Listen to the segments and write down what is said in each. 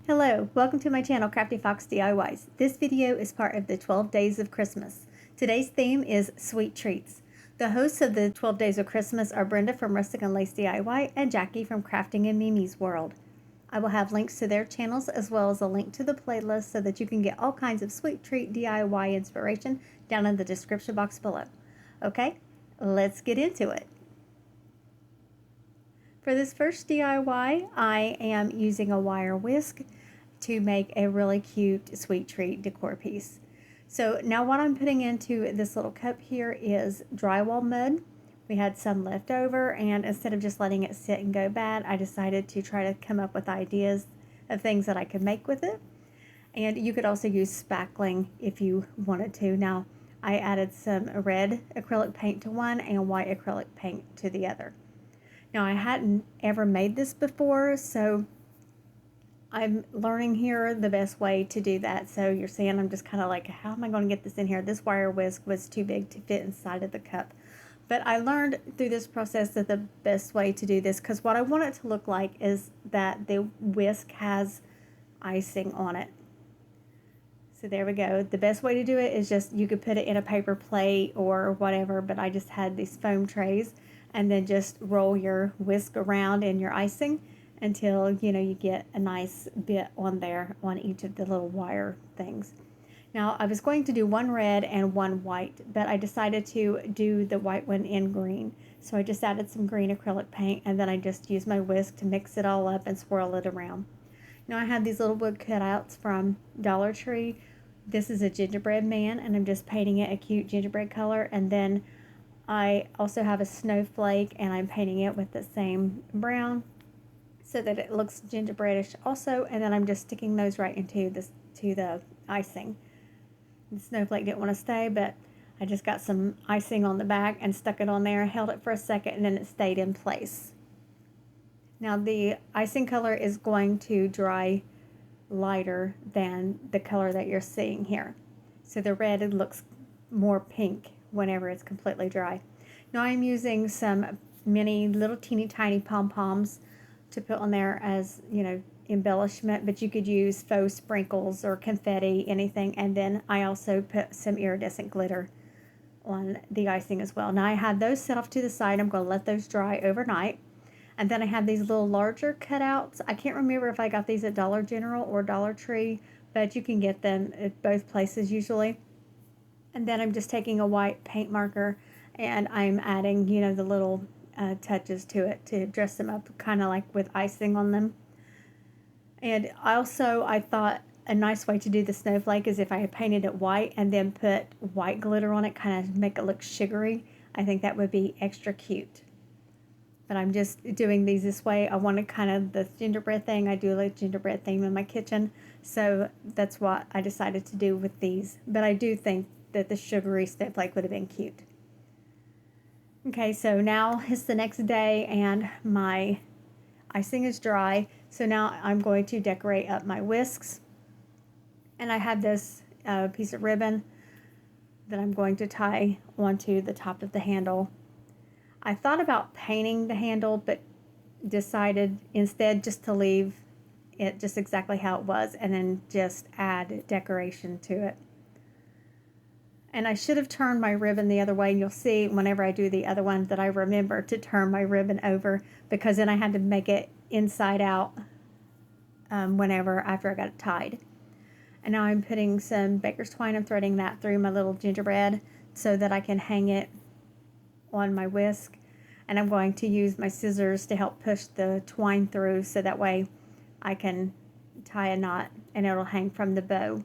Hello, welcome to my channel Crafty Fox DIYs. This video is part of the 12 Days of Christmas. Today's theme is sweet treats. The hosts of the 12 Days of Christmas are Brenda from Rustic and Lace DIY and Jackie from Crafting in Mimi's World. I will have links to their channels as well as a link to the playlist so that you can get all kinds of sweet treat DIY inspiration down in the description box below. Okay, let's get into it. For this first DIY, I am using a wire whisk to make a really cute sweet treat decor piece. So now what I'm putting into this little cup here is drywall mud. We had some left over, and instead of just letting it sit and go bad, I decided to try to come up with ideas of things that I could make with it. And you could also use spackling if you wanted to. Now I added some red acrylic paint to one and white acrylic paint to the other. Now, I hadn't ever made this before, so I'm learning here the best way to do that. So you're seeing I'm just kind of like, how am I going to get this in here? This wire whisk was too big to fit inside of the cup. But I learned through this process that the best way to do this, because what I want it to look like is that the whisk has icing on it. So there we go. The best way to do it is just, you could put it in a paper plate or whatever, but I just had these foam trays. And then just roll your whisk around in your icing until you get a nice bit on there on each of the little wire things. Now I was going to do one red and one white, but I decided to do the white one in green. So I just added some green acrylic paint, and then I just used my whisk to mix it all up and swirl it around. Now I have these little wood cutouts from Dollar Tree. This is a gingerbread man, and I'm just painting it a cute gingerbread color, and then I also have a snowflake, and I'm painting it with the same brown so that it looks gingerbreadish also, and then I'm just sticking those right into the icing. The snowflake didn't want to stay, but I just got some icing on the back and stuck it on there, held it for a second, and then it stayed in place. Now the icing color is going to dry lighter than the color that you're seeing here. So the red, it looks more pink whenever it's completely dry. Now I'm using some mini little teeny tiny pom-poms to put on there as embellishment, but you could use faux sprinkles or confetti, anything. And then I also put some iridescent glitter on the icing as well. Now I have those set off to the side. I'm going to let those dry overnight. And then I have these little larger cutouts. I can't remember if I got these at Dollar General or Dollar Tree, but you can get them at both places usually. And then I'm just taking a white paint marker and I'm adding, the little touches to it to dress them up kind of like with icing on them. And also I thought a nice way to do the snowflake is if I had painted it white and then put white glitter on it, kind of make it look sugary. I think that would be extra cute. But I'm just doing these this way. I wanted kind of the gingerbread thing. I do like gingerbread theme in my kitchen. So that's what I decided to do with these. But I do think that the sugary snowflake would have been cute. Okay, so now it's the next day and my icing is dry. So now I'm going to decorate up my whisks. And I have this piece of ribbon that I'm going to tie onto the top of the handle. I thought about painting the handle, but decided instead just to leave it just exactly how it was and then just add decoration to it. And I should have turned my ribbon the other way, and you'll see whenever I do the other one that I remember to turn my ribbon over, because then I had to make it inside out after I got it tied. And now I'm putting some baker's twine. I'm threading that through my little gingerbread so that I can hang it on my whisk. And I'm going to use my scissors to help push the twine through so that way I can tie a knot and it'll hang from the bow.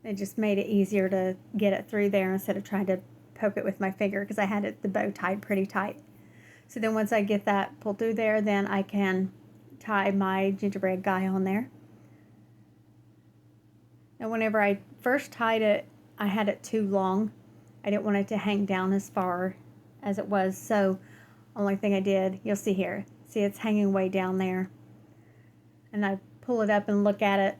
It just made it easier to get it through there instead of trying to poke it with my finger, because I had the bow tied pretty tight. So then once I get that pulled through there, then I can tie my gingerbread guy on there. Now whenever I first tied it, I had it too long. I didn't want it to hang down as far as it was, so only thing I did, you'll see here, see it's hanging way down there. And I pull it up and look at it.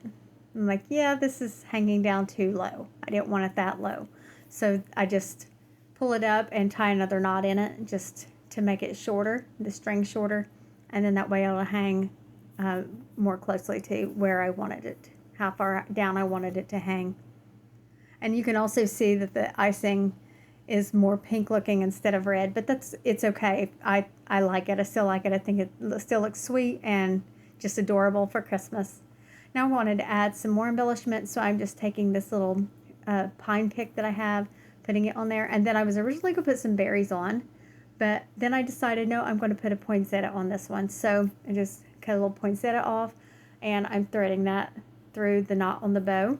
I'm like, yeah, this is hanging down too low. I didn't want it that low. So I just pull it up and tie another knot in it just to make it shorter, the string shorter, and then that way it'll hang more closely to where I wanted it, how far down I wanted it to hang. And you can also see that the icing is more pink looking instead of red, but it's okay. I like it. I still like it. I think it still looks sweet and just adorable for Christmas. Now I wanted to add some more embellishment, so I'm just taking this little pine pick that I have, putting it on there, and then I was originally going to put some berries on, but then I decided, no, I'm going to put a poinsettia on this one. So I just cut a little poinsettia off, and I'm threading that through the knot on the bow.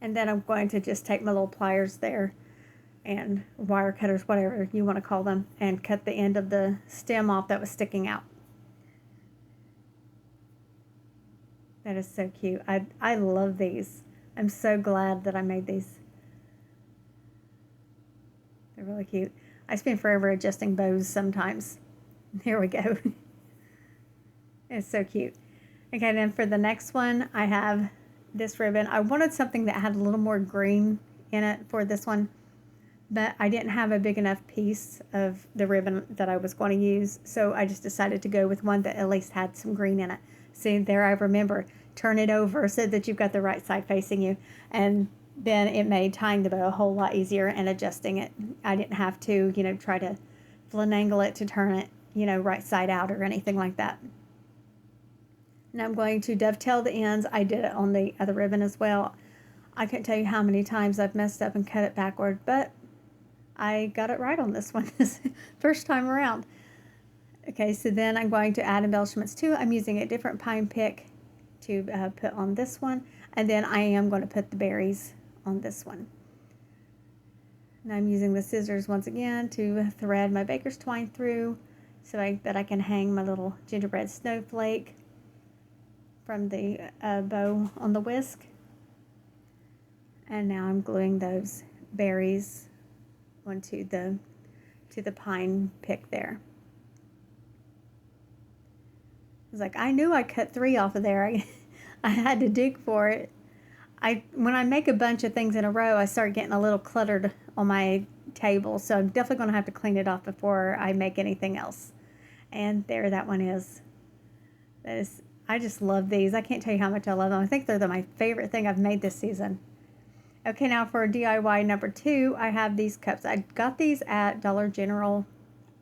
And then I'm going to just take my little pliers there and wire cutters, whatever you want to call them, and cut the end of the stem off that was sticking out. That is so cute. I love these. I'm so glad that I made these. They're really cute. I spend forever adjusting bows sometimes. Here we go. It's so cute. Okay, then for the next one, I have this ribbon. I wanted something that had a little more green in it for this one, but I didn't have a big enough piece of the ribbon that I was going to use, so I just decided to go with one that at least had some green in it. See, there I remember, turn it over so that you've got the right side facing you, and then it made tying the bow a whole lot easier and adjusting it. I didn't have to, try to finagle it to turn it, right side out or anything like that. Now I'm going to dovetail the ends. I did it on the other ribbon as well. I can't tell you how many times I've messed up and cut it backward, but I got it right on this one this first time around. Okay, so then I'm going to add embellishments too. I'm using a different pine pick to put on this one, and then I am going to put the berries on this one. And I'm using the scissors once again to thread my baker's twine through so that I can hang my little gingerbread snowflake from the bow on the whisk. And now I'm gluing those berries onto the pine pick there. I was like, I knew I cut 3 off of there. I had to dig for it. When I make a bunch of things in a row, I start getting a little cluttered on my table, so I'm definitely going to have to clean it off before I make anything else. And there that one is. I just love these. I can't tell you how much I love them. I think they're my favorite thing I've made this season. Okay, now for DIY number 2, I have these cups. I got these at Dollar General,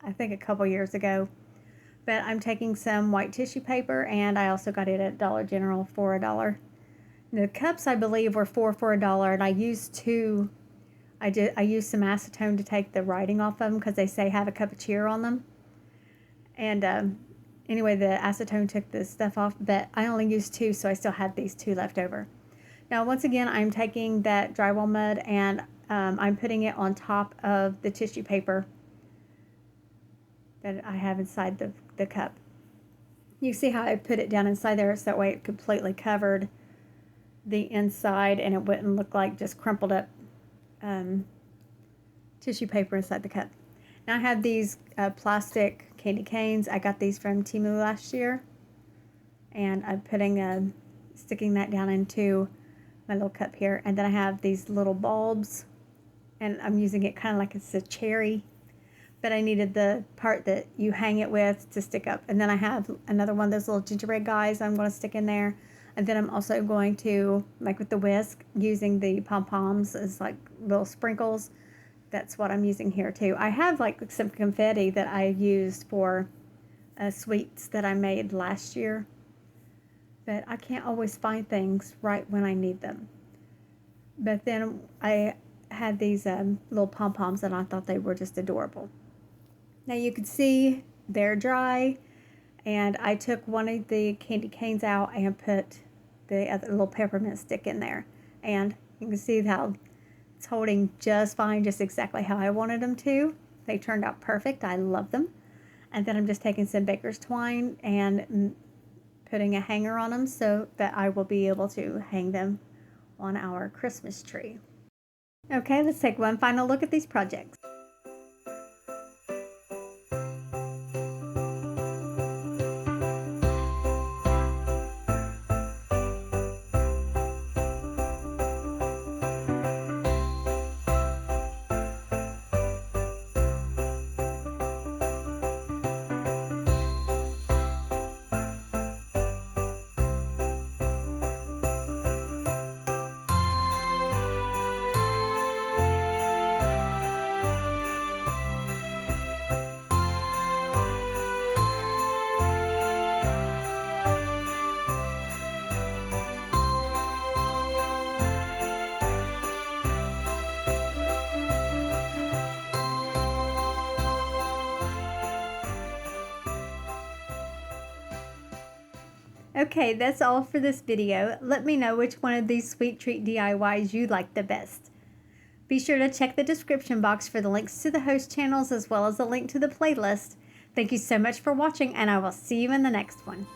I think a couple years ago. But I'm taking some white tissue paper, and I also got it at Dollar General for $1. The cups, I believe, were for $1, and I used 2. I used some acetone to take the writing off of them because they say have a cup of cheer on them. And anyway, the acetone took the stuff off, but I only used 2, so I still had these 2 left over. Now, once again, I'm taking that drywall mud, and I'm putting it on top of the tissue paper that I have inside the cup. You see how I put it down inside there, so that way it completely covered the inside and it wouldn't look like just crumpled up tissue paper inside the cup. Now I have these plastic candy canes. I got these from Temu last year, and I'm sticking that down into my little cup here. And then I have these little bulbs, and I'm using it kind of like it's a cherry, but I needed the part that you hang it with to stick up. And then I have another one of those little gingerbread guys I'm going to stick in there. And then I'm also going to, like with the whisk, using the pom-poms as like little sprinkles. That's what I'm using here too. I have like some confetti that I used for sweets that I made last year, but I can't always find things right when I need them. But then I had these little pom-poms, and I thought they were just adorable. Now you can see they're dry, and I took one of the candy canes out and put the other little peppermint stick in there, and you can see how it's holding just fine, just exactly how I wanted them to. They turned out perfect. I love them. And then I'm just taking some baker's twine and putting a hanger on them so that I will be able to hang them on our Christmas tree. Okay, let's take one final look at these projects. Okay, that's all for this video. Let me know which one of these sweet treat DIYs you like the best. Be sure to check the description box for the links to the host channels as well as a link to the playlist. Thank you so much for watching, and I will see you in the next one.